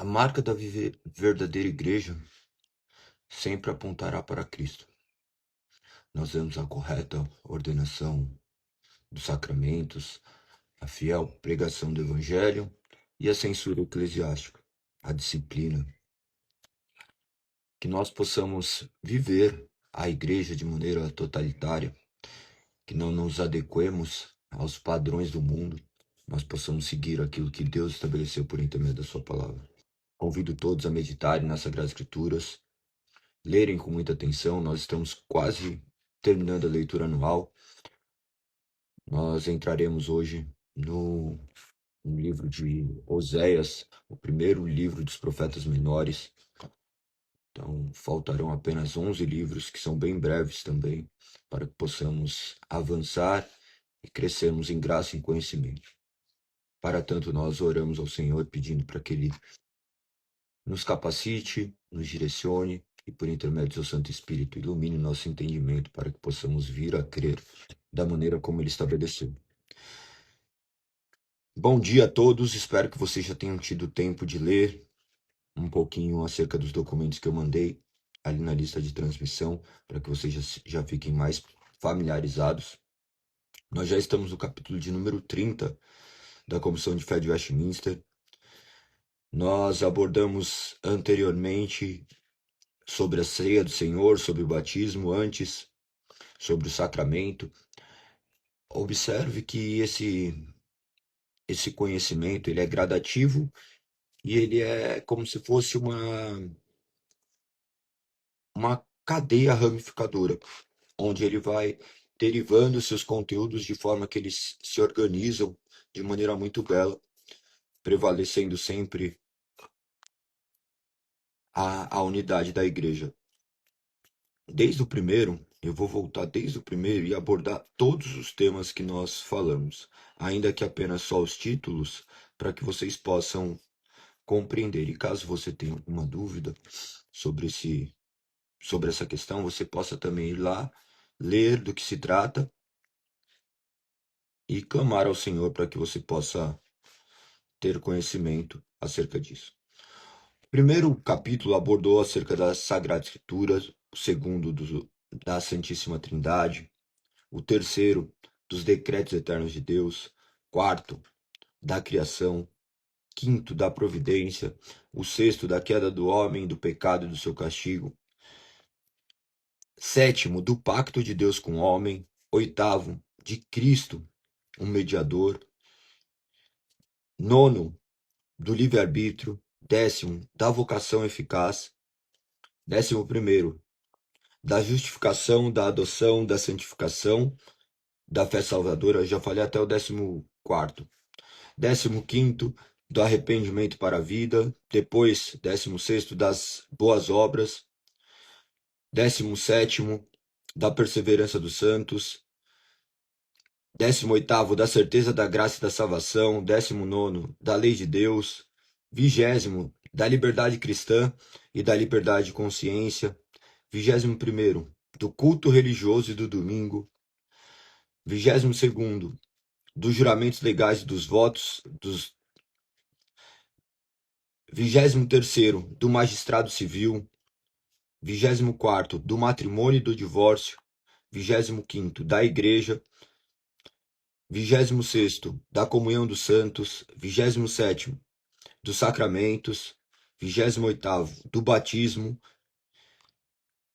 A marca da verdadeira igreja sempre apontará para Cristo. Nós vemos a correta ordenação dos sacramentos, a fiel pregação do evangelho e a censura eclesiástica, a disciplina. Que nós possamos viver a igreja de maneira totalitária, que não nos adequemos aos padrões do mundo, nós possamos seguir aquilo que Deus estabeleceu por intermédio da sua palavra. Convido todos a meditarem nas Sagradas Escrituras, lerem com muita atenção. Nós estamos quase terminando a leitura anual. Nós entraremos hoje no livro de Oséias, o primeiro livro dos profetas menores. Então, faltarão apenas 11 livros, que são bem breves também, para que possamos avançar e crescermos em graça e em conhecimento. Para tanto, nós oramos ao Senhor pedindo para que Ele nos capacite, nos direcione e, por intermédio do seu Santo Espírito, ilumine nosso entendimento para que possamos vir a crer da maneira como Ele estabeleceu. Bom dia a todos, espero que vocês já tenham tido tempo de ler um pouquinho acerca dos documentos que eu mandei ali na lista de transmissão, para que vocês já fiquem mais familiarizados. Nós já estamos no capítulo de número 30 da Comissão de Fé de Westminster. Nós abordamos anteriormente sobre a ceia do Senhor, sobre o batismo antes, sobre o sacramento. Observe que esse conhecimento ele é gradativo e ele é como se fosse uma cadeia ramificadora, onde ele vai derivando seus conteúdos de forma que eles se organizam de maneira muito bela, prevalecendo sempre a unidade da igreja. Desde o primeiro, eu vou voltar desde o primeiro e abordar todos os temas que nós falamos, ainda que apenas só os títulos, para que vocês possam compreender. E caso você tenha alguma dúvida sobre essa questão, você possa também ir lá, ler do que se trata e clamar ao Senhor para que você possa ter conhecimento acerca disso. O primeiro capítulo abordou acerca das Sagradas Escrituras, o segundo da Santíssima Trindade, o terceiro dos decretos eternos de Deus, quarto da criação, quinto da providência, o sexto da queda do homem, do pecado e do seu castigo, sétimo do pacto de Deus com o homem, oitavo de Cristo, um mediador, nono do livre-arbítrio, décimo da vocação eficaz, 11º da justificação, da adoção, da santificação, da fé salvadora. Já falei até o 14º. 15º do arrependimento para a vida, depois 16º das boas obras, 17º da perseverança dos santos, 18º da certeza da graça e da salvação, 19º da lei de Deus, 20º da liberdade cristã e da liberdade de consciência, 21º do culto religioso e do domingo, 22º dos juramentos legais e dos votos, 23º do magistrado civil, 24º do matrimônio e do divórcio, 25º da igreja, 26º da comunhão dos santos, 27º dos sacramentos, 28º do batismo,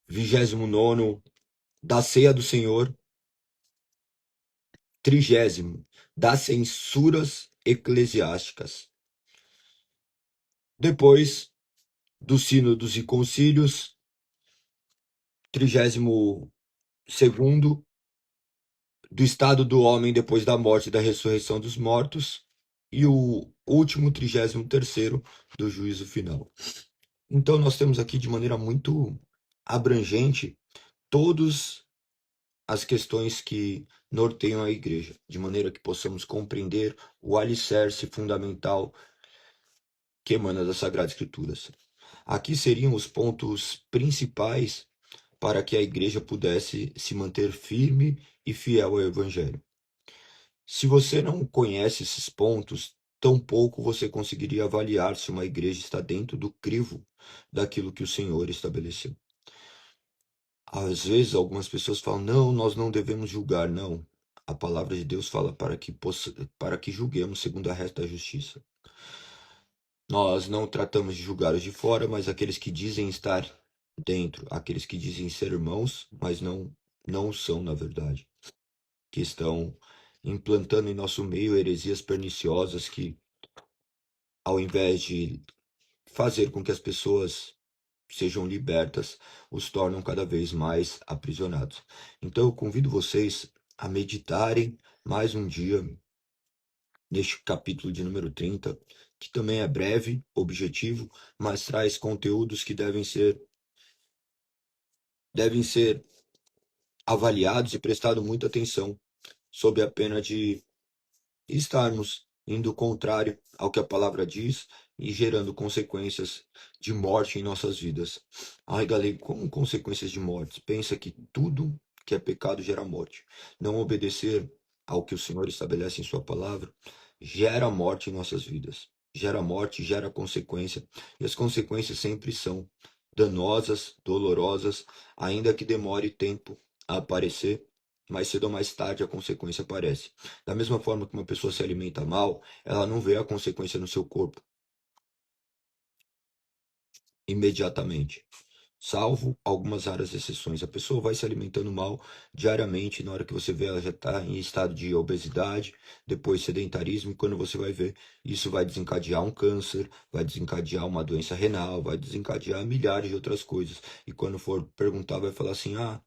29º da ceia do Senhor, 30º das censuras eclesiásticas. Depois dos sínodos e concílios, 32º do estado do homem depois da morte e da ressurreição dos mortos, e o último 33º do juízo final. Então nós temos aqui de maneira muito abrangente todas as questões que norteiam a igreja, de maneira que possamos compreender o alicerce fundamental que emana das Sagradas Escrituras. Aqui seriam os pontos principais para que a igreja pudesse se manter firme e fiel ao Evangelho. Se você não conhece esses pontos, tampouco você conseguiria avaliar se uma igreja está dentro do crivo daquilo que o Senhor estabeleceu. Às vezes, algumas pessoas falam: não, nós não devemos julgar. Não. A palavra de Deus fala para que julguemos segundo a reta justiça. Nós não tratamos de julgar os de fora, mas aqueles que dizem estar dentro, aqueles que dizem ser irmãos, mas não são, na verdade, que estão implantando em nosso meio heresias perniciosas que, ao invés de fazer com que as pessoas sejam libertas, os tornam cada vez mais aprisionados. Então eu convido vocês a meditarem mais um dia neste capítulo de número 30, que também é breve, objetivo, mas traz conteúdos que devem ser avaliados e prestado muita atenção, sob a pena de estarmos indo contrário ao que a palavra diz e gerando consequências de morte em nossas vidas. Ai, galera, como consequências de morte? Pensa que tudo que é pecado gera morte. Não obedecer ao que o Senhor estabelece em sua palavra gera morte em nossas vidas. Gera morte, gera consequência. E as consequências sempre são danosas, dolorosas, ainda que demore tempo a aparecer, mais cedo ou mais tarde a consequência aparece. Da mesma forma que uma pessoa se alimenta mal, ela não vê a consequência no seu corpo imediatamente. Salvo algumas raras exceções. A pessoa vai se alimentando mal diariamente, na hora que você vê, ela já está em estado de obesidade, depois sedentarismo, e quando você vai ver, isso vai desencadear um câncer, vai desencadear uma doença renal, vai desencadear milhares de outras coisas. E quando for perguntar, vai falar assim: ah,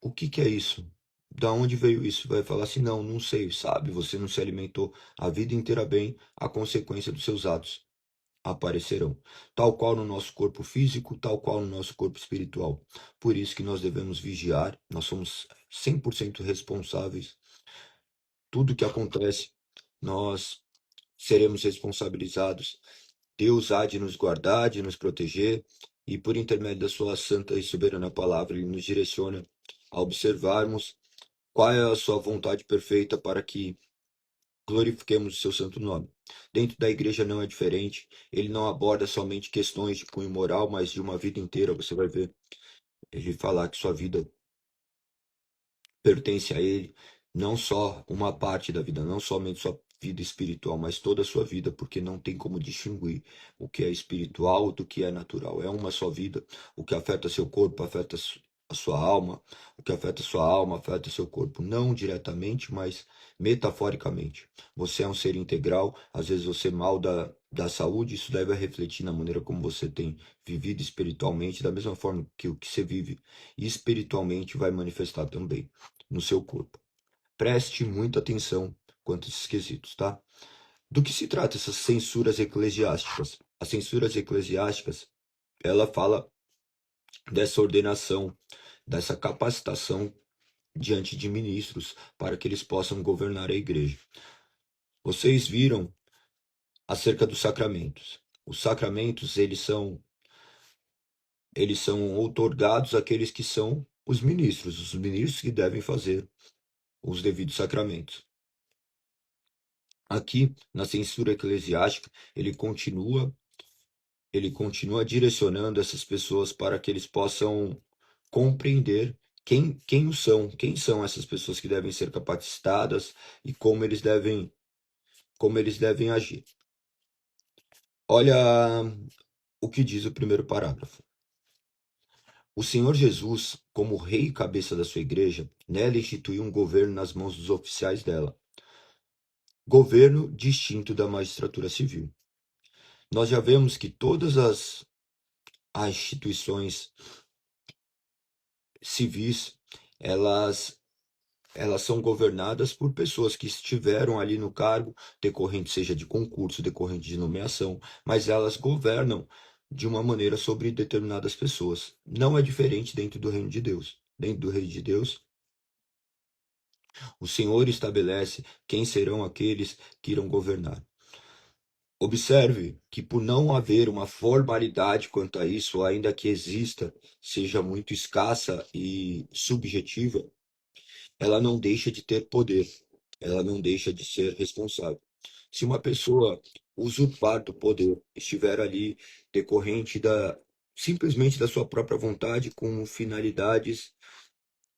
o que que é isso? Da onde veio isso? Vai falar assim: não, não sei, sabe? Você não se alimentou a vida inteira bem, a consequência dos seus atos aparecerão, tal qual no nosso corpo físico, tal qual no nosso corpo espiritual. Por isso que nós devemos vigiar, nós somos 100% responsáveis. Tudo que acontece, nós seremos responsabilizados. Deus há de nos guardar, de nos proteger, e por intermédio da sua santa e soberana palavra, Ele nos direciona a observarmos qual é a sua vontade perfeita para que glorifiquemos o seu santo nome. Dentro da igreja não é diferente. Ele não aborda somente questões de cunho moral, mas de uma vida inteira. Você vai ver ele falar que sua vida pertence a ele, não só uma parte da vida, não somente sua vida espiritual, mas toda a sua vida, porque não tem como distinguir o que é espiritual do que é natural. É uma só vida. O que afeta seu corpo afeta a sua alma, o que afeta sua alma afeta seu corpo, não diretamente, mas metaforicamente. Você é um ser integral, às vezes você mal da saúde, isso deve refletir na maneira como você tem vivido espiritualmente, da mesma forma que o que você vive espiritualmente vai manifestar também no seu corpo. Preste muita atenção quanto a esses quesitos, tá? Do que se trata essas censuras eclesiásticas? As censuras eclesiásticas, ela fala dessa ordenação, dessa capacitação diante de ministros para que eles possam governar a igreja. Vocês viram acerca dos sacramentos. Os sacramentos, eles são outorgados àqueles que são os ministros que devem fazer os devidos sacramentos. Aqui, na censura eclesiástica, ele continua direcionando essas pessoas para que eles possam compreender quem são essas pessoas que devem ser capacitadas e como eles devem agir. Olha o que diz o primeiro parágrafo. O Senhor Jesus, como rei e cabeça da sua igreja, nela instituiu um governo nas mãos dos oficiais dela, governo distinto da magistratura civil. Nós já vemos que todas as instituições civis, elas elas são governadas por pessoas que estiveram ali no cargo, decorrente seja de concurso, decorrente de nomeação, mas elas governam de uma maneira sobre determinadas pessoas. Não é diferente dentro do reino de Deus. Dentro do reino de Deus, o Senhor estabelece quem serão aqueles que irão governar. Observe que, por não haver uma formalidade quanto a isso, ainda que exista, seja muito escassa e subjetiva, ela não deixa de ter poder, ela não deixa de ser responsável. Se uma pessoa usurpar do poder, estiver ali decorrente simplesmente da sua própria vontade, com finalidades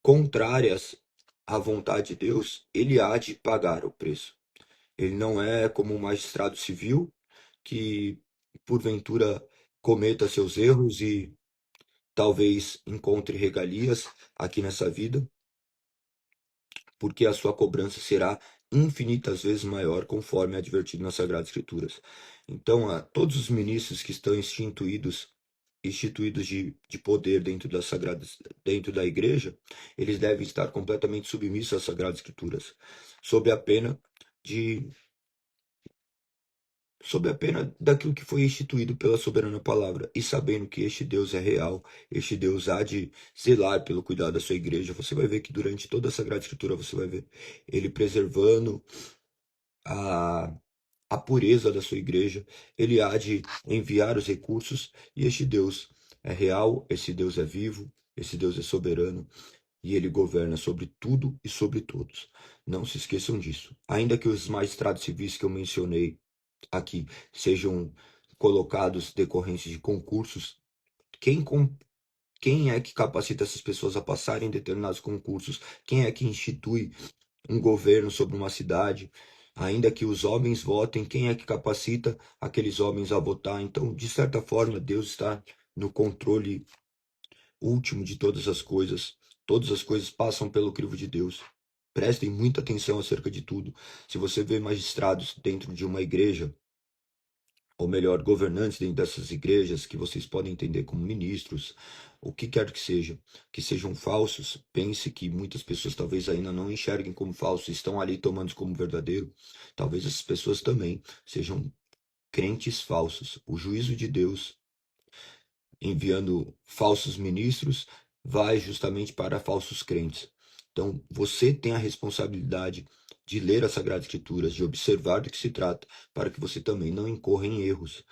contrárias à vontade de Deus, ele há de pagar o preço. Ele não é como um magistrado civil que, porventura, cometa seus erros e talvez encontre regalias aqui nessa vida, porque a sua cobrança será infinitas vezes maior, conforme é advertido nas Sagradas Escrituras. Então, todos os ministros que estão instituídos de poder dentro da igreja, eles devem estar completamente submissos às Sagradas Escrituras, sob a pena de sob a pena daquilo que foi instituído pela soberana palavra, e sabendo que este Deus é real, este Deus há de zelar pelo cuidado da sua igreja. Você vai ver que durante toda a Sagrada Escritura você vai ver ele preservando a, a pureza da sua igreja, ele há de enviar os recursos, e este Deus é real, esse Deus é vivo, esse Deus é soberano, e ele governa sobre tudo e sobre todos. Não se esqueçam disso. Ainda que os magistrados civis que eu mencionei aqui sejam colocados decorrentes de concursos, quem, quem é que capacita essas pessoas a passarem determinados concursos? Quem é que institui um governo sobre uma cidade? Ainda que os homens votem, quem é que capacita aqueles homens a votar? Então, de certa forma, Deus está no controle último de todas as coisas. Todas as coisas passam pelo crivo de Deus. Prestem muita atenção acerca de tudo. Se você vê magistrados dentro de uma igreja, ou melhor, governantes dentro dessas igrejas, que vocês podem entender como ministros, o que quer que sejam falsos, pense que muitas pessoas talvez ainda não enxerguem como falsos, estão ali tomando como verdadeiro. Talvez essas pessoas também sejam crentes falsos. O juízo de Deus, enviando falsos ministros, vai justamente para falsos crentes. Então, você tem a responsabilidade de ler as Sagradas Escrituras, de observar do que se trata, para que você também não incorra em erros.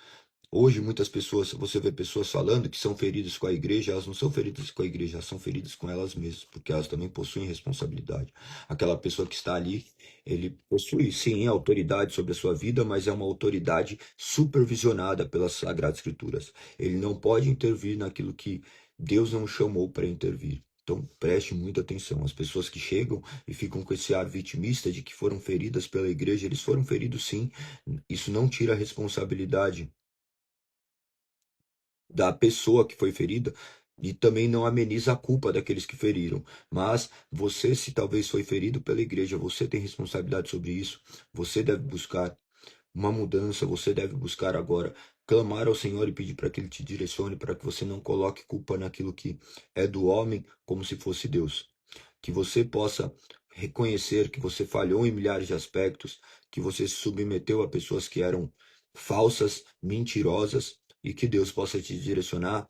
Hoje, muitas pessoas, você vê pessoas falando que são feridas com a igreja, elas não são feridas com a igreja, elas são feridas com elas mesmas, porque elas também possuem responsabilidade. Aquela pessoa que está ali, ele possui sim autoridade sobre a sua vida, mas é uma autoridade supervisionada pelas Sagradas Escrituras. Ele não pode intervir naquilo que Deus não chamou para intervir. Então, preste muita atenção. As pessoas que chegam e ficam com esse ar vitimista de que foram feridas pela igreja, eles foram feridos sim. Isso não tira a responsabilidade da pessoa que foi ferida e também não ameniza a culpa daqueles que feriram. Mas você, se talvez foi ferido pela igreja, você tem responsabilidade sobre isso. Você deve buscar uma mudança, você deve buscar agora clamar ao Senhor e pedir para que Ele te direcione, para que você não coloque culpa naquilo que é do homem, como se fosse Deus. Que você possa reconhecer que você falhou em milhares de aspectos, que você se submeteu a pessoas que eram falsas, mentirosas, e que Deus possa te direcionar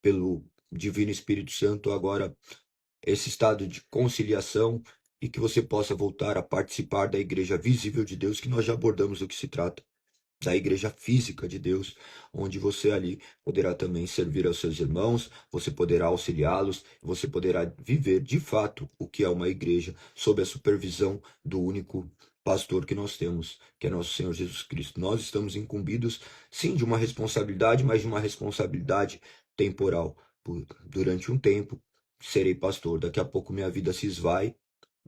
pelo Divino Espírito Santo agora esse estado de conciliação, e que você possa voltar a participar da igreja visível de Deus, que nós já abordamos do que se trata, da igreja física de Deus, onde você ali poderá também servir aos seus irmãos, você poderá auxiliá-los, você poderá viver de fato o que é uma igreja sob a supervisão do único pastor que nós temos, que é nosso Senhor Jesus Cristo. Nós estamos incumbidos, sim, de uma responsabilidade, mas de uma responsabilidade temporal. Durante um tempo, serei pastor, daqui a pouco minha vida se esvai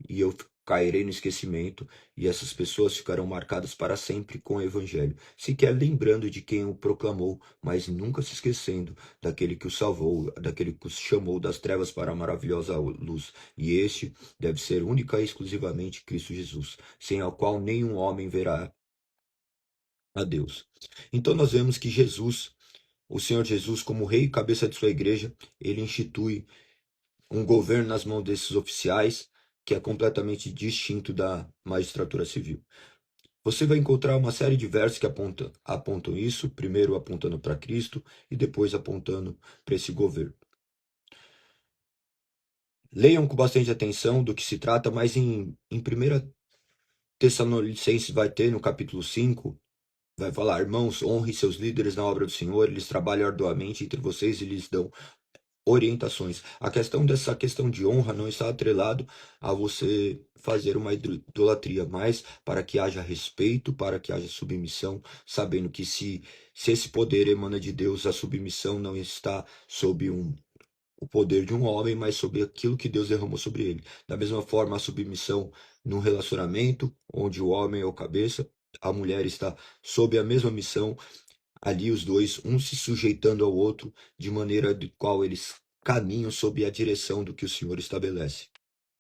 e eu cairei no esquecimento, e essas pessoas ficarão marcadas para sempre com o Evangelho, sequer lembrando de quem o proclamou, mas nunca se esquecendo daquele que o salvou, daquele que os chamou das trevas para a maravilhosa luz. E este deve ser única e exclusivamente Cristo Jesus, sem ao qual nenhum homem verá a Deus. Então nós vemos que Jesus, o Senhor Jesus, como rei e cabeça de sua igreja, ele institui um governo nas mãos desses oficiais que é completamente distinto da magistratura civil. Você vai encontrar uma série de versos que apontam isso, primeiro apontando para Cristo e depois apontando para esse governo. Leiam com bastante atenção do que se trata, mas em 1 Tessalonicenses vai ter, no capítulo 5, vai falar: irmãos, honre seus líderes na obra do Senhor, eles trabalham arduamente entre vocês e lhes dão orientações. A questão dessa questão de honra não está atrelado a você fazer uma idolatria, mas para que haja respeito, para que haja submissão, sabendo que se esse poder emana de Deus, a submissão não está sob o poder de um homem, mas sobre aquilo que Deus derramou sobre ele. Da mesma forma, a submissão num relacionamento onde o homem é o cabeça, a mulher está sob a mesma missão, ali os dois, um se sujeitando ao outro, de maneira de qual eles caminham sob a direção do que o Senhor estabelece.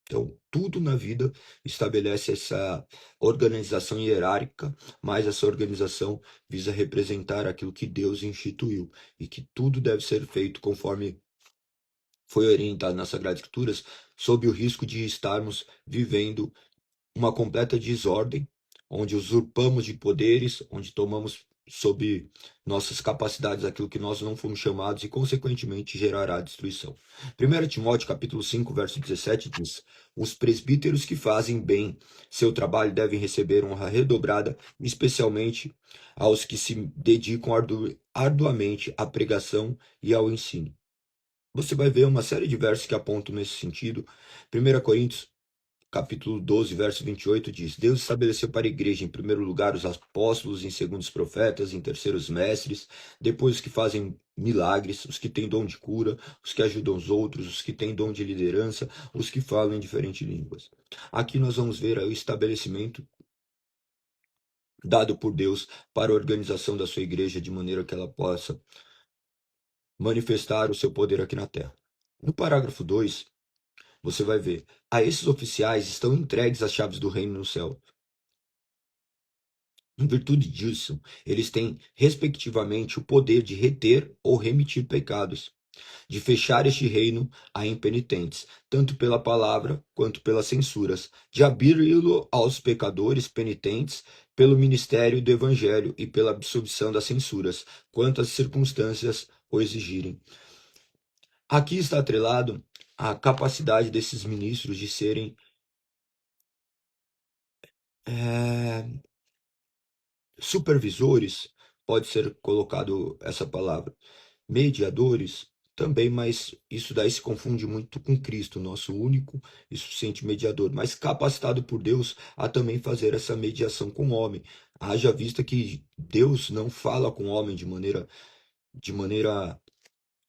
Então, tudo na vida estabelece essa organização hierárquica, mas essa organização visa representar aquilo que Deus instituiu e que tudo deve ser feito conforme foi orientado nas Sagradas Escrituras, sob o risco de estarmos vivendo uma completa desordem, onde usurpamos de poderes, onde tomamos sob nossas capacidades aquilo que nós não fomos chamados e, consequentemente, gerará destruição. 1 Timóteo capítulo 5, verso 17 diz: os presbíteros que fazem bem seu trabalho devem receber honra redobrada, especialmente aos que se dedicam arduamente à pregação e ao ensino. Você vai ver uma série de versos que apontam nesse sentido. 1 Coríntios capítulo 12, verso 28 diz: Deus estabeleceu para a igreja, em primeiro lugar, os apóstolos, em segundo, os profetas, em terceiro, os mestres, depois os que fazem milagres, os que têm dom de cura, os que ajudam os outros, os que têm dom de liderança, os que falam em diferentes línguas. Aqui nós vamos ver o estabelecimento dado por Deus para a organização da sua igreja, de maneira que ela possa manifestar o seu poder aqui na terra. No parágrafo 2, você vai ver: a esses oficiais estão entregues as chaves do reino no céu. Em virtude disso, eles têm, respectivamente, o poder de reter ou remitir pecados, de fechar este reino a impenitentes, tanto pela palavra quanto pelas censuras, de abri-lo aos pecadores penitentes pelo ministério do evangelho e pela absolvição das censuras, quanto as circunstâncias o exigirem. Aqui está atrelado a capacidade desses ministros de serem supervisores, pode ser colocado essa palavra, mediadores também, mas isso daí se confunde muito com Cristo, nosso único e suficiente mediador, mas capacitado por Deus a também fazer essa mediação com o homem. Haja vista que Deus não fala com o homem de maneira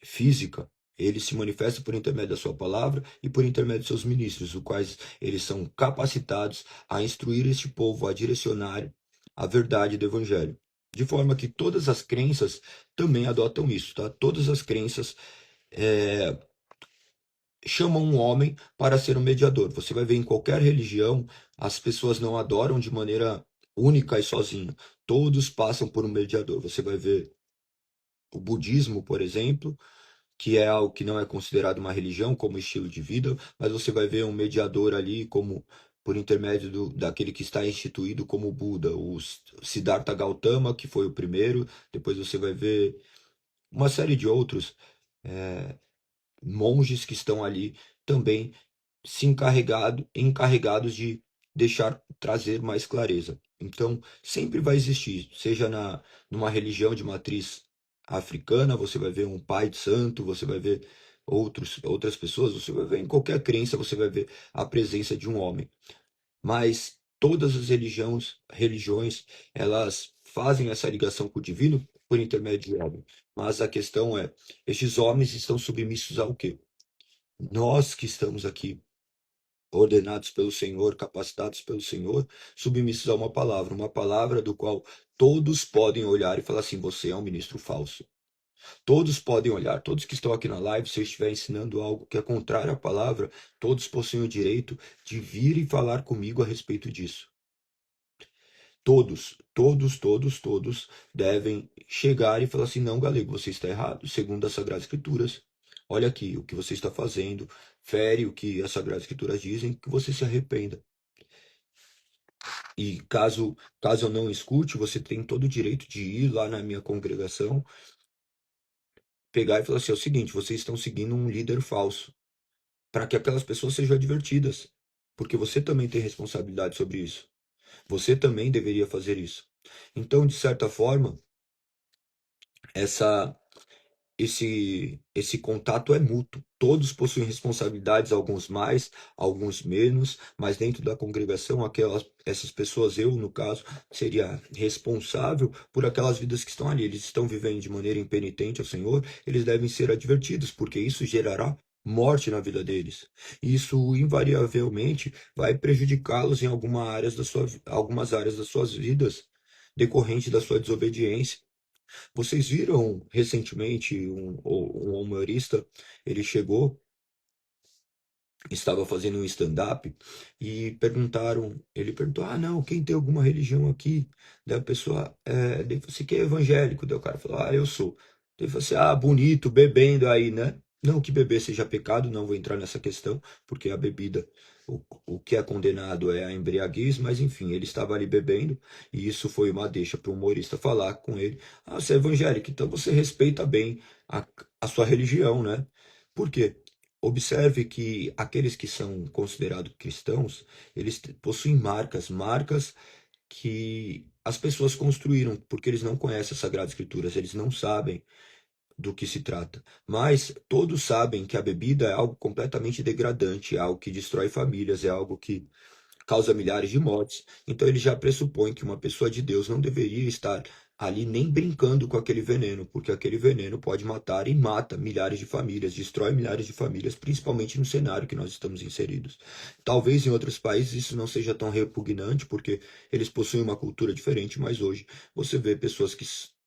física. Ele se manifesta por intermédio da sua palavra e por intermédio de seus ministros, os quais eles são capacitados a instruir este povo, a direcionar a verdade do evangelho. De forma que todas as crenças também adotam isso, tá? Todas as crenças chamam um homem para ser um mediador. Você vai ver em qualquer religião, as pessoas não adoram de maneira única e sozinha. Todos passam por um mediador. Você vai ver o budismo, por exemplo, que é algo que não é considerado uma religião como estilo de vida, mas você vai ver um mediador ali como por intermédio daquele que está instituído como Buda, o Siddhartha Gautama, que foi o primeiro. Depois você vai ver uma série de outros monges que estão ali também encarregados de trazer mais clareza. Então, sempre vai existir, seja numa religião de matriz africana, você vai ver um pai de santo, você vai ver outras pessoas, você vai ver em qualquer crença, você vai ver a presença de um homem. Mas todas as religiões, elas fazem essa ligação com o divino por intermédio de homem. Mas a questão é, estes homens estão submissos ao quê? Nós que estamos aqui, ordenados pelo Senhor, capacitados pelo Senhor, submissos a uma palavra do qual todos podem olhar e falar assim: você é um ministro falso. Todos podem olhar, todos que estão aqui na live, se eu estiver ensinando algo que é contrário à palavra, todos possuem o direito de vir e falar comigo a respeito disso. Todos, todos, todos, todos devem chegar e falar assim: não, Galego, você está errado, segundo as Sagradas Escrituras. Olha aqui, o que você está fazendo fere o que as Sagradas Escrituras dizem, que você se arrependa. E caso eu não escute, você tem todo o direito de ir lá na minha congregação, pegar e falar assim: é o seguinte, vocês estão seguindo um líder falso, para que aquelas pessoas sejam advertidas, porque você também tem responsabilidade sobre isso. Você também deveria fazer isso. Então, de certa forma, esse contato é mútuo. Todos possuem responsabilidades, alguns mais, alguns menos, mas dentro da congregação, essas pessoas, eu no caso, seria responsável por aquelas vidas que estão ali. Eles estão vivendo de maneira impenitente ao Senhor, eles devem ser advertidos, porque isso gerará morte na vida deles. Isso invariavelmente vai prejudicá-los em algumas áreas das suas vidas, decorrente da sua desobediência. Vocês viram recentemente um humorista, ele chegou, estava fazendo um stand-up e ele perguntou, ah não, quem tem alguma religião aqui? Daí a pessoa, daí você que é evangélico? Daí o cara falou, ah, eu sou. Daí ele falou assim, ah, bonito, bebendo aí, né? Não que beber seja pecado, não vou entrar nessa questão, porque a bebida, o que é condenado é a embriaguez, mas enfim, ele estava ali bebendo, e isso foi uma deixa para o humorista falar com ele, ah, você é evangélico, então você respeita bem a sua religião, né? Por quê? Observe que aqueles que são considerados cristãos, eles possuem marcas que as pessoas construíram, porque eles não conhecem as Sagradas Escrituras, eles não sabem do que se trata. Mas todos sabem que a bebida é algo completamente degradante, é algo que destrói famílias, é algo que causa milhares de mortes. Então ele já pressupõe que uma pessoa de Deus não deveria estar ali nem brincando com aquele veneno, porque aquele veneno pode matar e mata milhares de famílias, destrói milhares de famílias, principalmente no cenário que nós estamos inseridos. Talvez em outros países isso não seja tão repugnante, porque eles possuem uma cultura diferente, mas hoje você vê pessoas que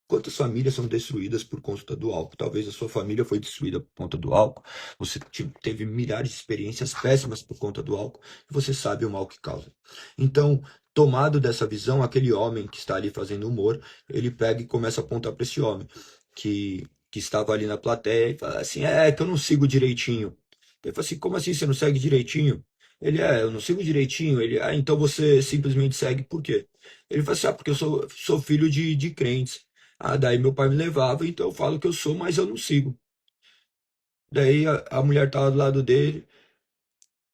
quantas famílias são destruídas por conta do álcool? Talvez a sua família foi destruída por conta do álcool. Você teve milhares de experiências péssimas por conta do álcool e você sabe o mal que causa. Então, tomado dessa visão, aquele homem que está ali fazendo humor, ele pega e começa a apontar para esse homem que estava ali na plateia e fala assim: é que eu não sigo direitinho. Ele fala assim: como assim você não segue direitinho? Ele eu não sigo direitinho. Ele, então você simplesmente segue por quê? Ele fala assim: porque eu sou filho de crentes. Ah, daí meu pai me levava, então eu falo que eu sou, mas eu não sigo. Daí a mulher tava do lado dele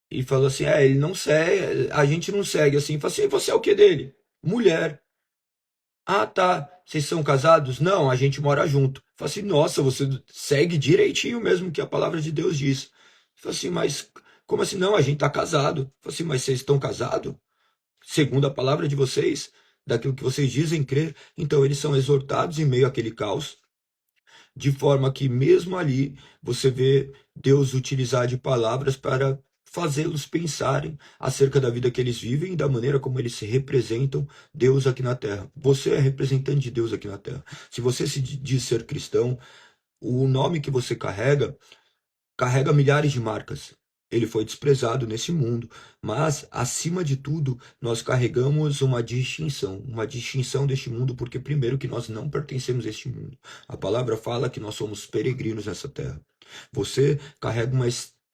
e falou assim: ele não segue, a gente não segue assim. Falei assim: você é o que dele? Mulher. Ah, tá. Vocês são casados? Não, a gente mora junto. Falei assim: nossa, você segue direitinho mesmo que a palavra de Deus diz. Falei assim: mas como assim? Não, a gente tá casado. Falei assim: mas vocês estão casados? Segundo a palavra de vocês, daquilo que vocês dizem crer. Então eles são exortados em meio àquele caos de forma que mesmo ali você vê Deus utilizar de palavras para fazê-los pensarem acerca da vida que eles vivem e da maneira como eles se representam Deus aqui na Terra. Você é representante de Deus aqui na Terra. Se você se diz ser cristão, o nome que você carrega milhares de marcas. Ele foi desprezado nesse mundo, mas acima de tudo, nós carregamos uma distinção deste mundo, porque primeiro que nós não pertencemos a este mundo. A palavra fala que nós somos peregrinos nessa terra. Você carrega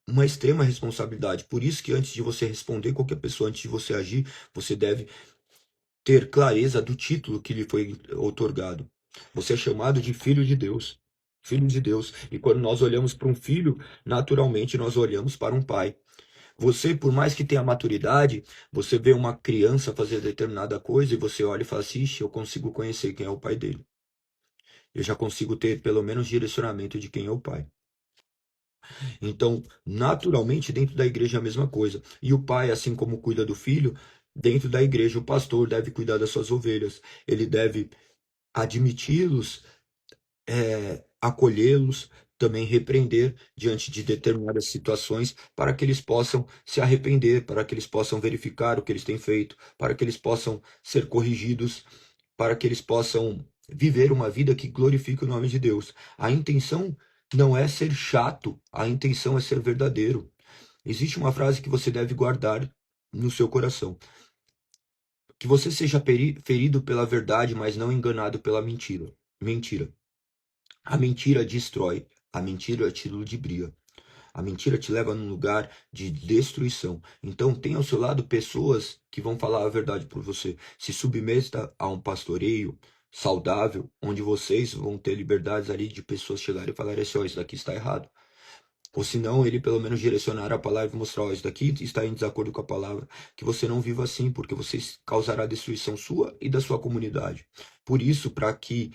uma extrema responsabilidade. Por isso que antes de você responder qualquer pessoa, antes de você agir, você deve ter clareza do título que lhe foi outorgado. Você é chamado de filho de Deus. Filho de Deus. E quando nós olhamos para um filho, naturalmente nós olhamos para um pai. Você, por mais que tenha maturidade, você vê uma criança fazer determinada coisa e você olha e fala assim: ixi, eu consigo conhecer quem é o pai dele. Eu já consigo ter pelo menos direcionamento de quem é o pai. Então, naturalmente, dentro da igreja é a mesma coisa. E o pai, assim como cuida do filho, dentro da igreja o pastor deve cuidar das suas ovelhas. Ele deve admiti-los, acolhê-los, também repreender diante de determinadas situações, para que eles possam se arrepender, para que eles possam verificar o que eles têm feito, para que eles possam ser corrigidos, para que eles possam viver uma vida que glorifique o nome de Deus. A intenção não é ser chato, a intenção é ser verdadeiro. Existe uma frase que você deve guardar no seu coração: que você seja ferido pela verdade, mas não enganado pela mentira. Mentira. A mentira destrói, a mentira te ludibria. A mentira te leva num lugar de destruição. Então, tenha ao seu lado pessoas que vão falar a verdade por você. Se submeta a um pastoreio saudável, onde vocês vão ter liberdades ali de pessoas chegarem e falarem assim: ó, isso daqui está errado. Ou se não, ele pelo menos direcionar a palavra e mostrar: ó, isso daqui está em desacordo com a palavra. Que você não viva assim, porque você causará destruição sua e da sua comunidade. Por isso, para que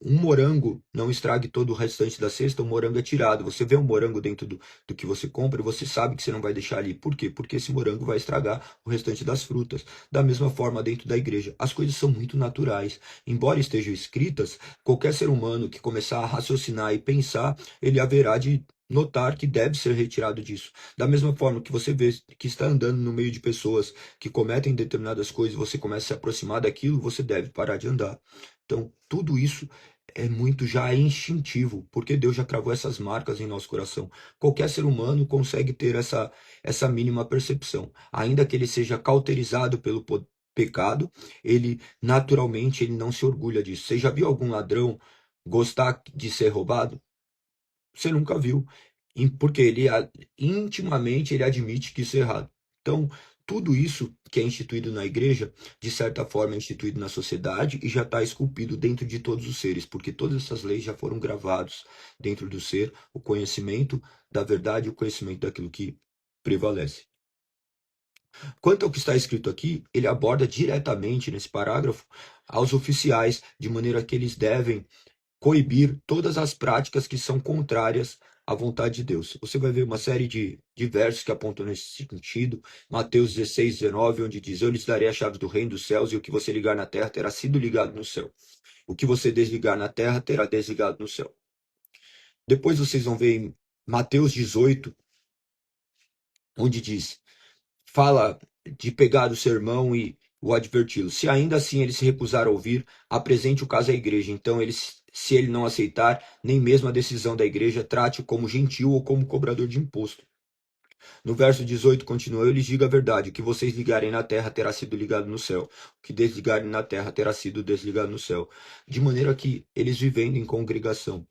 um morango não estrague todo o restante da cesta, o morango é tirado. Você vê um morango dentro do que você compra e você sabe que você não vai deixar ali. Por quê? Porque esse morango vai estragar o restante das frutas. Da mesma forma, dentro da igreja, as coisas são muito naturais. Embora estejam escritas, qualquer ser humano que começar a raciocinar e pensar, ele haverá de notar que deve ser retirado disso. Da mesma forma que você vê que está andando no meio de pessoas que cometem determinadas coisas, você começa a se aproximar daquilo, você deve parar de andar. Então, tudo isso é muito já instintivo, porque Deus já cravou essas marcas em nosso coração. Qualquer ser humano consegue ter essa mínima percepção. Ainda que ele seja cauterizado pelo pecado, ele naturalmente ele não se orgulha disso. Você já viu algum ladrão gostar de ser roubado? Você nunca viu. Porque ele intimamente ele admite que isso é errado. Então, tudo isso que é instituído na igreja, de certa forma é instituído na sociedade e já está esculpido dentro de todos os seres, porque todas essas leis já foram gravados dentro do ser, o conhecimento da verdade, o conhecimento daquilo que prevalece. Quanto ao que está escrito aqui, ele aborda diretamente nesse parágrafo aos oficiais, de maneira que eles devem coibir todas as práticas que são contrárias à vontade de Deus. Você vai ver uma série de versos que apontam nesse sentido. Mateus 16, 19, onde diz: Eu lhes darei as chaves do reino dos céus, e o que você ligar na terra terá sido ligado no céu. O que você desligar na terra terá desligado no céu. Depois vocês vão ver em Mateus 18, onde diz: fala de pegar o sermão e o adverti-lo. Se ainda assim ele se recusar a ouvir, apresente o caso à igreja. Então, se ele não aceitar nem mesmo a decisão da igreja, trate-o como gentil ou como cobrador de imposto. No verso 18 continua: Eu lhes digo a verdade, o que vocês ligarem na terra terá sido ligado no céu, o que desligarem na terra terá sido desligado no céu. De maneira que eles vivendo em congregação.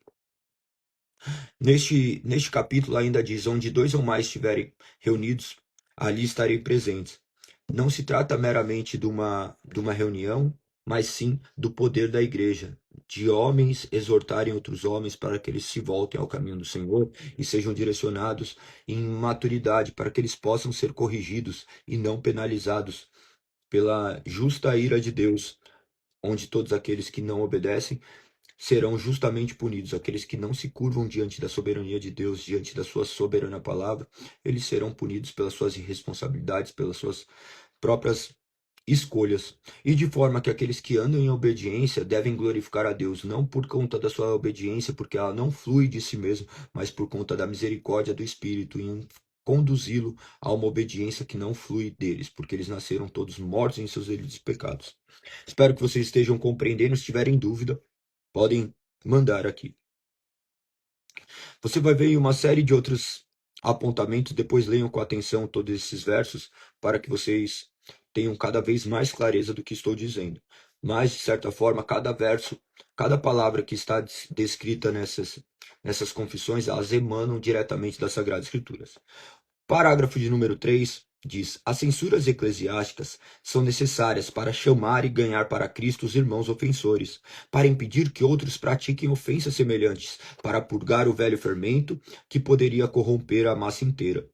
Neste capítulo ainda diz: onde dois ou mais estiverem reunidos, ali estarei presente. Não se trata meramente de uma reunião, mas sim do poder da igreja, de homens exortarem outros homens para que eles se voltem ao caminho do Senhor e sejam direcionados em maturidade, para que eles possam ser corrigidos e não penalizados pela justa ira de Deus, onde todos aqueles que não obedecem serão justamente punidos. Aqueles que não se curvam diante da soberania de Deus, diante da sua soberana palavra, eles serão punidos pelas suas irresponsabilidades, pelas suas próprias escolhas. E de forma que aqueles que andam em obediência devem glorificar a Deus, não por conta da sua obediência, porque ela não flui de si mesmo, mas por conta da misericórdia do Espírito em conduzi-lo a uma obediência que não flui deles, porque eles nasceram todos mortos em seus delitos e pecados. Espero que vocês estejam compreendendo. Se tiverem dúvida, podem mandar aqui. Você vai ver uma série de outros apontamentos, depois leiam com atenção todos esses versos, para que vocês tenham cada vez mais clareza do que estou dizendo. Mas, de certa forma, cada verso, cada palavra que está descrita nessas confissões, elas emanam diretamente das Sagradas Escrituras. Parágrafo de número 3 diz: as censuras eclesiásticas são necessárias para chamar e ganhar para Cristo os irmãos ofensores, para impedir que outros pratiquem ofensas semelhantes, para purgar o velho fermento que poderia corromper a massa inteira,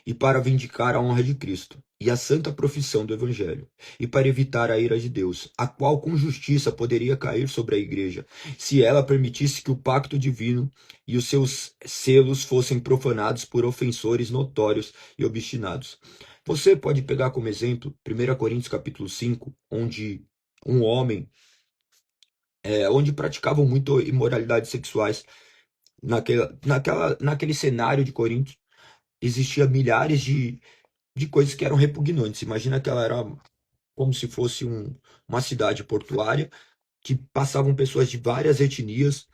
e para vindicar a honra de Cristo e a santa profissão do Evangelho, e para evitar a ira de Deus, a qual com justiça poderia cair sobre a igreja, se ela permitisse que o pacto divino e os seus selos fossem profanados por ofensores notórios e obstinados. Você pode pegar como exemplo 1 Coríntios capítulo 5, onde um homem, onde praticavam muito imoralidades sexuais, naquele cenário de Corinto, existia milhares de coisas que eram repugnantes. Imagina que ela era como se fosse uma cidade portuária que passavam pessoas de várias etnias,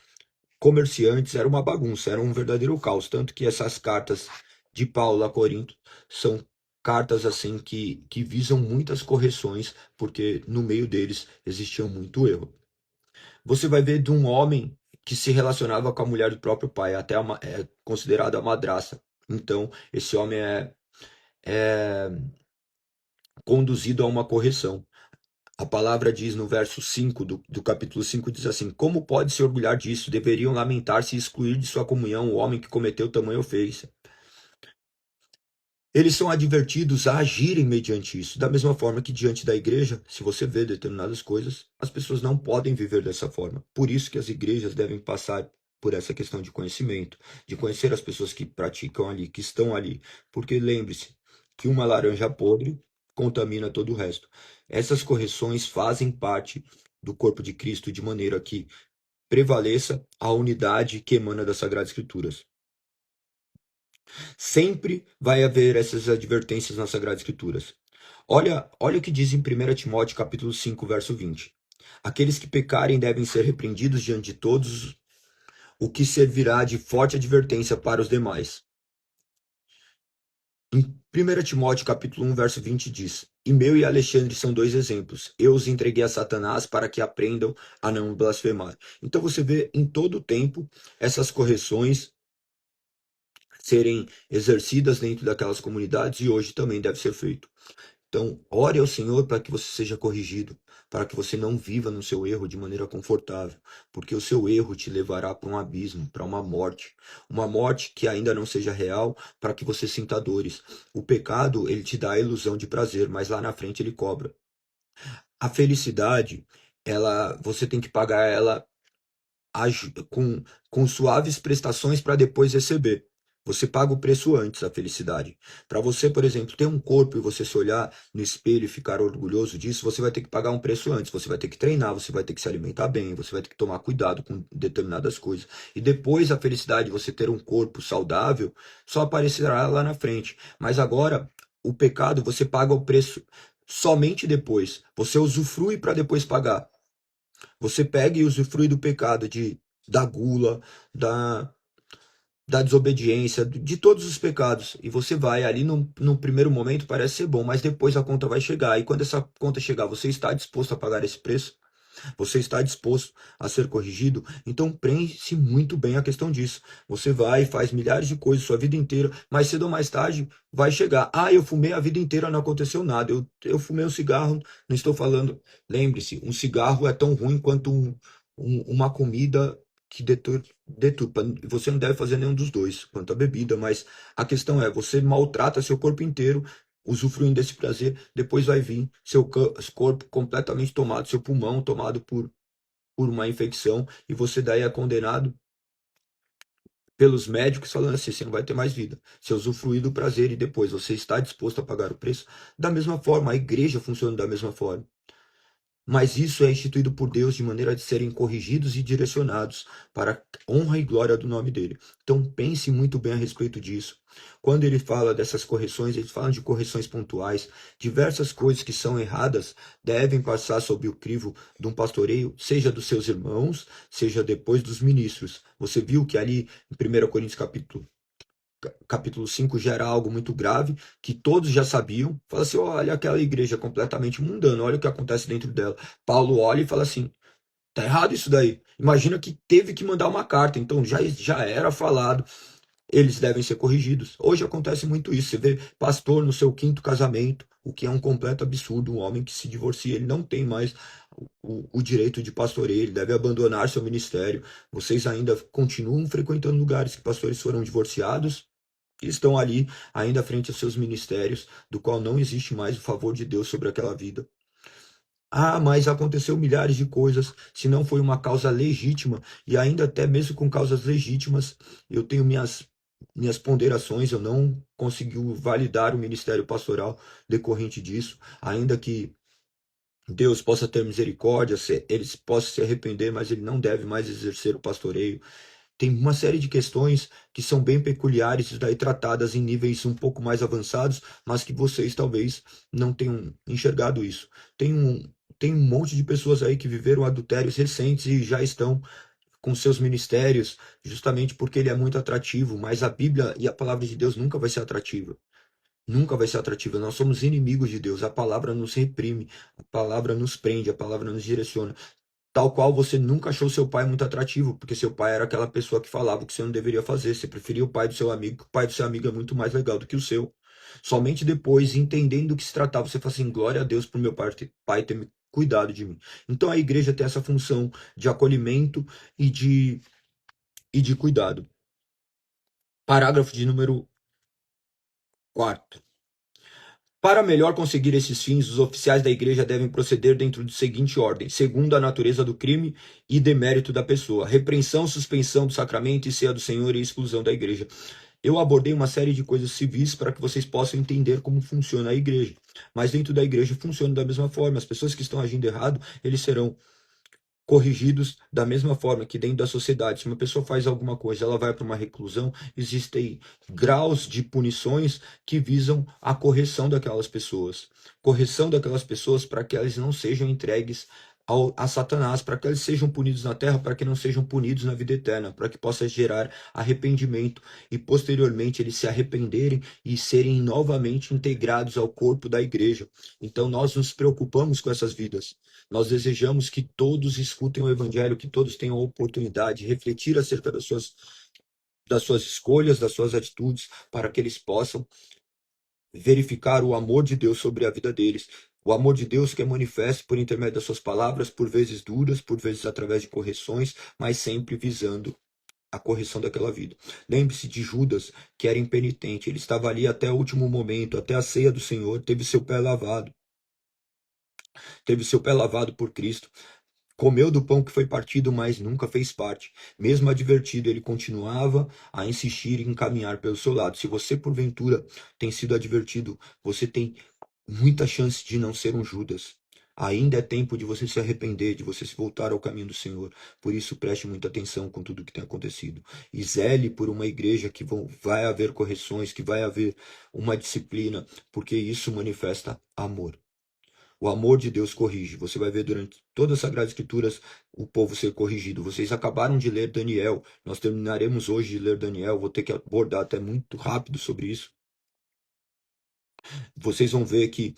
comerciantes, era uma bagunça, era um verdadeiro caos. Tanto que essas cartas de Paulo a Corinto são cartas assim que visam muitas correções, porque no meio deles existia muito erro. Você vai ver de um homem que se relacionava com a mulher do próprio pai, até é considerado a madraça. Então, esse homem é conduzido a uma correção. A palavra diz no verso 5 do capítulo 5, diz assim: como pode se orgulhar disso? Deveriam lamentar-se e excluir de sua comunhão o homem que cometeu tamanha ofensa. eles são advertidos a agirem mediante isso. Da mesma forma que diante da igreja, se você vê determinadas coisas, as pessoas não podem viver dessa forma. Por isso que as igrejas devem passar por essa questão de conhecimento, de conhecer as pessoas que praticam ali, que estão ali. Porque lembre-se que uma laranja podre contamina todo o resto. Essas correções fazem parte do corpo de Cristo de maneira que prevaleça a unidade que emana das Sagradas Escrituras. Sempre vai haver essas advertências nas Sagradas Escrituras. Olha o que diz em 1 Timóteo capítulo 5, verso 20. Aqueles que pecarem devem ser repreendidos diante de todos, o que servirá de forte advertência para os demais. Em 1 Timóteo capítulo 1, verso 20 diz: E meu e Alexandre são dois exemplos. Eu os entreguei a Satanás para que aprendam a não blasfemar. Então você vê em todo o tempo essas correções serem exercidas dentro daquelas comunidades e hoje também deve ser feito. Então, ore ao Senhor para que você seja corrigido, para que você não viva no seu erro de maneira confortável, porque o seu erro te levará para um abismo, para uma morte que ainda não seja real, para que você sinta dores. O pecado, ele te dá a ilusão de prazer, mas lá na frente ele cobra. A felicidade, você tem que pagar ela com suaves prestações para depois receber. Você paga o preço antes, a felicidade. Para você, por exemplo, ter um corpo e você se olhar no espelho e ficar orgulhoso disso, você vai ter que pagar um preço antes. Você vai ter que treinar, você vai ter que se alimentar bem, você vai ter que tomar cuidado com determinadas coisas. E depois a felicidade, você ter um corpo saudável, só aparecerá lá na frente. Mas agora, o pecado, você paga o preço somente depois. Você usufrui para depois pagar. Você pega e usufrui do pecado da gula, da, da desobediência, de todos os pecados. E você vai ali no primeiro momento parece ser bom, mas depois a conta vai chegar. E quando essa conta chegar, você está disposto a pagar esse preço? Você está disposto a ser corrigido? Então pense muito bem a questão disso. Você vai e faz milhares de coisas sua vida inteira, mas cedo ou mais tarde vai chegar. Ah, eu fumei a vida inteira, não aconteceu nada. Eu fumei um cigarro, não estou falando. Lembre-se, um cigarro é tão ruim quanto uma comida que deturpa. Você não deve fazer nenhum dos dois, quanto a bebida, mas a questão é, você maltrata seu corpo inteiro usufruindo desse prazer, depois vai vir seu corpo completamente tomado, seu pulmão tomado por uma infecção, e você daí é condenado pelos médicos falando assim, você não vai ter mais vida. Você usufruir do prazer e depois você está disposto a pagar o preço. Da mesma forma, a igreja funciona da mesma forma. Mas isso é instituído por Deus de maneira de serem corrigidos e direcionados para a honra e glória do nome dele. Então pense muito bem a respeito disso. Quando ele fala dessas correções, ele fala de correções pontuais. Diversas coisas que são erradas devem passar sob o crivo de um pastoreio, seja dos seus irmãos, seja depois dos ministros. Você viu que ali em 1 Coríntios capítulo 5 já era algo muito grave, que todos já sabiam. Fala assim, olha aquela igreja completamente mundana, olha o que acontece dentro dela. Paulo olha e fala assim, tá errado isso daí. Imagina que teve que mandar uma carta, então já era falado, eles devem ser corrigidos. Hoje acontece muito isso, você vê pastor no seu quinto casamento, o que é um completo absurdo, um homem que se divorcia, ele não tem mais o direito de pastoreio, ele deve abandonar seu ministério. Vocês ainda continuam frequentando lugares que pastores foram divorciados, que estão ali ainda frente aos seus ministérios, do qual não existe mais o favor de Deus sobre aquela vida. Ah, mas aconteceu milhares de coisas, se não foi uma causa legítima, e ainda até mesmo com causas legítimas, eu tenho minhas ponderações, eu não consegui validar o ministério pastoral decorrente disso, ainda que Deus possa ter misericórdia, eles possam se arrepender, mas ele não deve mais exercer o pastoreio. Tem uma série de questões que são bem peculiares e daí tratadas em níveis um pouco mais avançados, mas que vocês talvez não tenham enxergado isso. Tem um monte de pessoas aí que viveram adultérios recentes e já estão com seus ministérios, justamente porque ele é muito atrativo, mas a Bíblia e a palavra de Deus nunca vai ser atrativa. Nunca vai ser atrativa. Nós somos inimigos de Deus. A palavra nos reprime, a palavra nos prende, a palavra nos direciona. Tal qual você nunca achou seu pai muito atrativo, porque seu pai era aquela pessoa que falava o que você não deveria fazer. Você preferia o pai do seu amigo, que o pai do seu amigo é muito mais legal do que o seu. Somente depois, entendendo do que se tratava, você fala assim: glória a Deus por meu pai ter me cuidado de mim. Então a igreja tem essa função de acolhimento e de cuidado. Parágrafo de número 4. Para melhor conseguir esses fins, os oficiais da igreja devem proceder dentro de seguinte ordem, segundo a natureza do crime e demérito da pessoa: repreensão, suspensão do sacramento e ceia do Senhor e exclusão da igreja. Eu abordei uma série de coisas civis para que vocês possam entender como funciona a igreja. Mas dentro da igreja funciona da mesma forma. As pessoas que estão agindo errado, eles serão corrigidos da mesma forma que dentro da sociedade. Se uma pessoa faz alguma coisa, ela vai para uma reclusão, existem graus de punições que visam a correção daquelas pessoas. Correção daquelas pessoas para que elas não sejam entregues a Satanás, para que eles sejam punidos na terra, para que não sejam punidos na vida eterna, para que possa gerar arrependimento e posteriormente eles se arrependerem e serem novamente integrados ao corpo da igreja. Então nós nos preocupamos com essas vidas. Nós desejamos que todos escutem o evangelho, que todos tenham a oportunidade de refletir acerca das suas escolhas, das suas atitudes, para que eles possam verificar o amor de Deus sobre a vida deles. O amor de Deus que é manifesto por intermédio das suas palavras, por vezes duras, por vezes através de correções, mas sempre visando a correção daquela vida. Lembre-se de Judas, que era impenitente. Ele estava ali até o último momento, até a ceia do Senhor, teve seu pé lavado. Teve seu pé lavado por Cristo. Comeu do pão que foi partido, mas nunca fez parte. Mesmo advertido, ele continuava a insistir em caminhar pelo seu lado. Se você, porventura, tem sido advertido, você tem muita chance de não ser um Judas. Ainda é tempo de você se arrepender, de você se voltar ao caminho do Senhor. Por isso, preste muita atenção com tudo que tem acontecido. E zele por uma igreja que vai haver correções, que vai haver uma disciplina, porque isso manifesta amor. O amor de Deus corrige. Você vai ver durante todas as Sagradas Escrituras o povo ser corrigido. Vocês acabaram de ler Daniel. Nós terminaremos hoje de ler Daniel. Vou ter que abordar até muito rápido sobre isso. Vocês vão ver que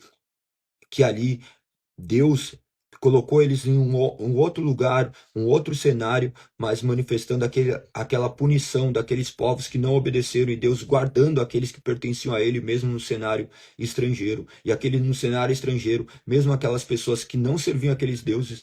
ali Deus colocou eles em um outro lugar, um outro cenário, mas manifestando aquela punição daqueles povos que não obedeceram e Deus guardando aqueles que pertenciam a Ele, mesmo no cenário estrangeiro. E aquele no cenário estrangeiro, mesmo aquelas pessoas que não serviam aqueles deuses,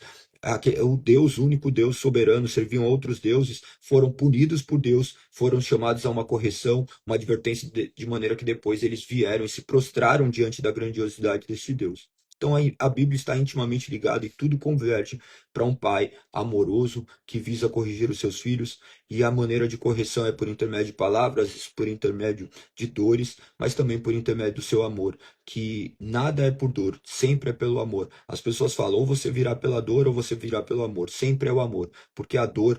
o Deus, único Deus soberano, serviam outros deuses, foram punidos por Deus, foram chamados a uma correção, uma advertência, de maneira que depois eles vieram e se prostraram diante da grandiosidade desse Deus. Então a Bíblia está intimamente ligada e tudo converge para um pai amoroso que visa corrigir os seus filhos, e a maneira de correção é por intermédio de palavras, por intermédio de dores, mas também por intermédio do seu amor, que nada é por dor, sempre é pelo amor. As pessoas falam, ou você virá pela dor ou você virá pelo amor. Sempre é o amor, porque a dor,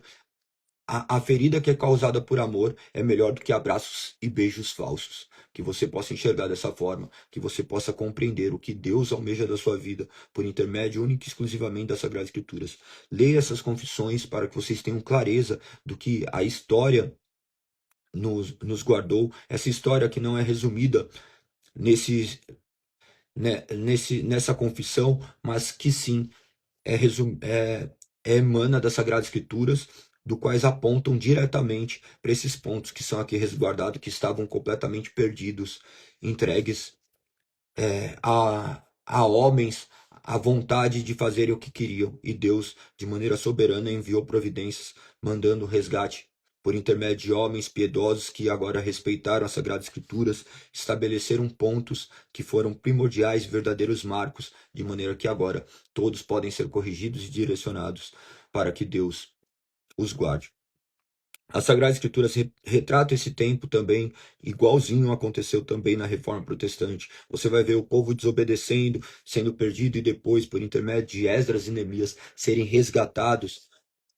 a ferida que é causada por amor é melhor do que abraços e beijos falsos. Que você possa enxergar dessa forma, que você possa compreender o que Deus almeja da sua vida por intermédio único e exclusivamente das Sagradas Escrituras. Leia essas confissões para que vocês tenham clareza do que a história nos guardou. Essa história que não é resumida nessa confissão, mas que sim emana das Sagradas Escrituras, do quais apontam diretamente para esses pontos que são aqui resguardados, que estavam completamente perdidos, entregues a homens a vontade de fazerem o que queriam. E Deus, de maneira soberana, enviou providências, mandando resgate por intermédio de homens piedosos que agora respeitaram as Sagradas Escrituras, estabeleceram pontos que foram primordiais, verdadeiros marcos, de maneira que agora todos podem ser corrigidos e direcionados para que Deus os guarde. As Sagradas Escrituras retratam esse tempo também, igualzinho aconteceu também na Reforma Protestante. Você vai ver o povo desobedecendo, sendo perdido, e depois, por intermédio de Esdras e Neemias, serem resgatados,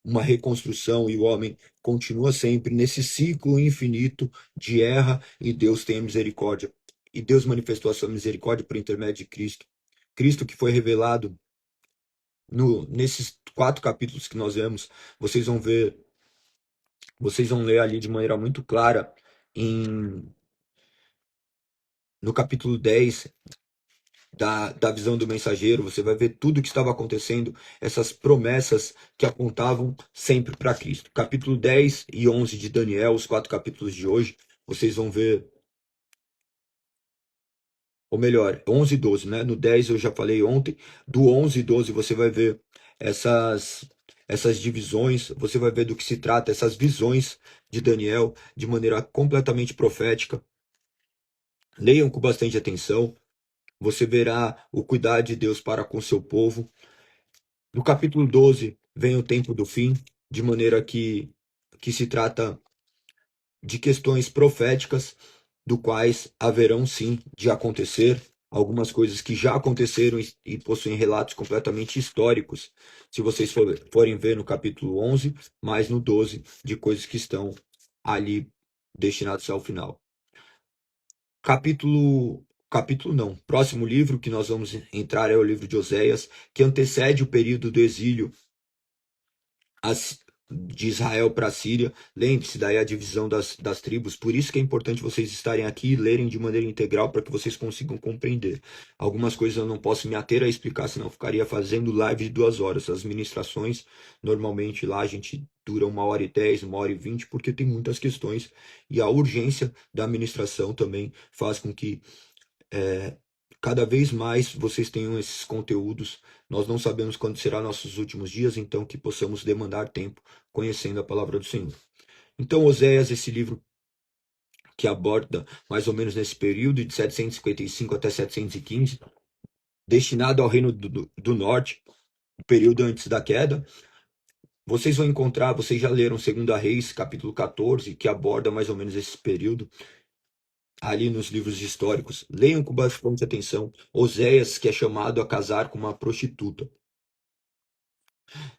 uma reconstrução, e o homem continua sempre nesse ciclo infinito de erra, e Deus tem a misericórdia. E Deus manifestou a sua misericórdia por intermédio de Cristo. Cristo que foi revelado nesses 4 capítulos que nós vemos, vocês vão ler ali de maneira muito clara no capítulo 10 da visão do mensageiro. Você vai ver tudo o que estava acontecendo, essas promessas que apontavam sempre para Cristo. Capítulo 10 e 11 de Daniel, os 4 capítulos de hoje, vocês vão ver, ou melhor, 11 e 12, né? No 10 eu já falei ontem, do 11 e 12 você vai ver essas divisões, você vai ver do que se trata, essas visões de Daniel, de maneira completamente profética. Leiam com bastante atenção. você verá o cuidado de Deus para com seu povo. No capítulo 12 vem o tempo do fim, de maneira que se trata de questões proféticas, do quais haverão sim de acontecer, algumas coisas que já aconteceram e possuem relatos completamente históricos, se vocês forem ver no capítulo 11, mas no 12, de coisas que estão ali destinadas ao final. Capítulo não, próximo livro que nós vamos entrar é o livro de Oséias, que antecede o período do exílio de Israel para a Síria. Lembre-se, daí a divisão das tribos. Por isso que é importante vocês estarem aqui e lerem de maneira integral para que vocês consigam compreender. Algumas coisas eu não posso me ater a explicar, senão eu ficaria fazendo live de 2 horas. As ministrações, normalmente lá a gente dura 1h10, 1h20, porque tem muitas questões e a urgência da ministração também faz com que cada vez mais vocês tenham esses conteúdos. Nós não sabemos quando será nossos últimos dias, então que possamos demandar tempo conhecendo a palavra do Senhor. Então, Oséias, esse livro que aborda mais ou menos nesse período de 755 até 715, destinado ao reino do norte, o período antes da queda. Vocês vão encontrar, vocês já leram 2 Reis, capítulo 14, que aborda mais ou menos esse período ali nos livros históricos. Leiam com bastante atenção. Oséias, que é chamado a casar com uma prostituta,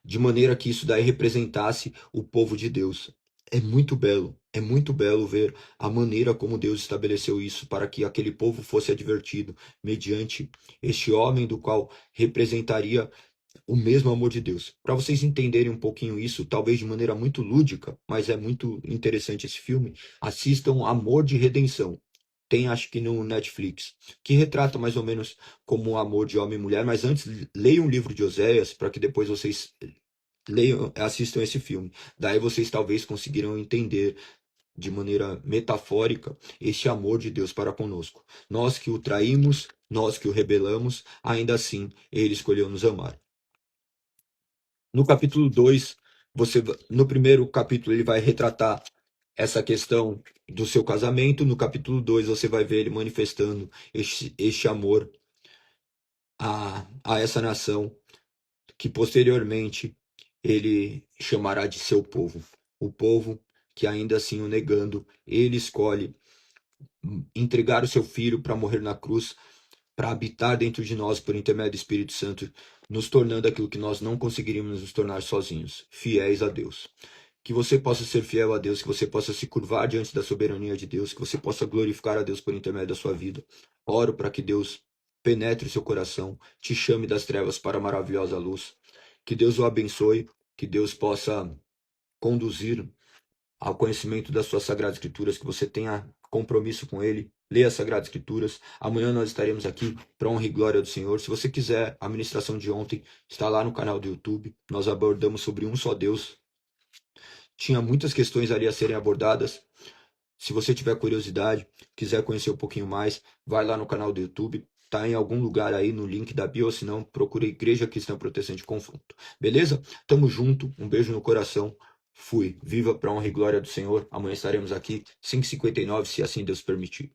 de maneira que isso daí representasse o povo de Deus. É muito belo ver a maneira como Deus estabeleceu isso para que aquele povo fosse advertido mediante este homem do qual representaria o mesmo amor de Deus. Para vocês entenderem um pouquinho isso, talvez de maneira muito lúdica, mas é muito interessante esse filme, assistam Amor de Redenção. Tem, acho que no Netflix, que retrata mais ou menos como o amor de homem e mulher, mas antes leiam o livro de Oséias para que depois vocês leiam, assistam esse filme. Daí vocês talvez conseguirão entender de maneira metafórica este amor de Deus para conosco. Nós que o traímos, nós que o rebelamos, ainda assim ele escolheu nos amar. No capítulo 2, no primeiro capítulo ele vai retratar essa questão do seu casamento. No capítulo 2 você vai ver ele manifestando este amor a essa nação que posteriormente ele chamará de seu povo. O povo que ainda assim o negando, ele escolhe entregar o seu filho para morrer na cruz, para habitar dentro de nós por intermédio do Espírito Santo, nos tornando aquilo que nós não conseguiríamos nos tornar sozinhos, fiéis a Deus. Que você possa ser fiel a Deus, que você possa se curvar diante da soberania de Deus, que você possa glorificar a Deus por intermédio da sua vida. Oro para que Deus penetre o seu coração, te chame das trevas para a maravilhosa luz. Que Deus o abençoe, que Deus possa conduzir ao conhecimento das suas Sagradas Escrituras, que você tenha compromisso com Ele, leia as Sagradas Escrituras. Amanhã nós estaremos aqui para honra e glória do Senhor. Se você quiser, a ministração de ontem está lá no canal do YouTube. Nós abordamos sobre um só Deus. Tinha muitas questões ali a serem abordadas. Se você tiver curiosidade, quiser conhecer um pouquinho mais, vai lá no canal do YouTube. Tá em algum lugar aí no link da bio, se não, procure Igreja Cristã Protestante de Confronto. Beleza? Tamo junto, um beijo no coração. Fui. Viva para honra e glória do Senhor. Amanhã estaremos aqui, 5h59, se assim Deus permitir.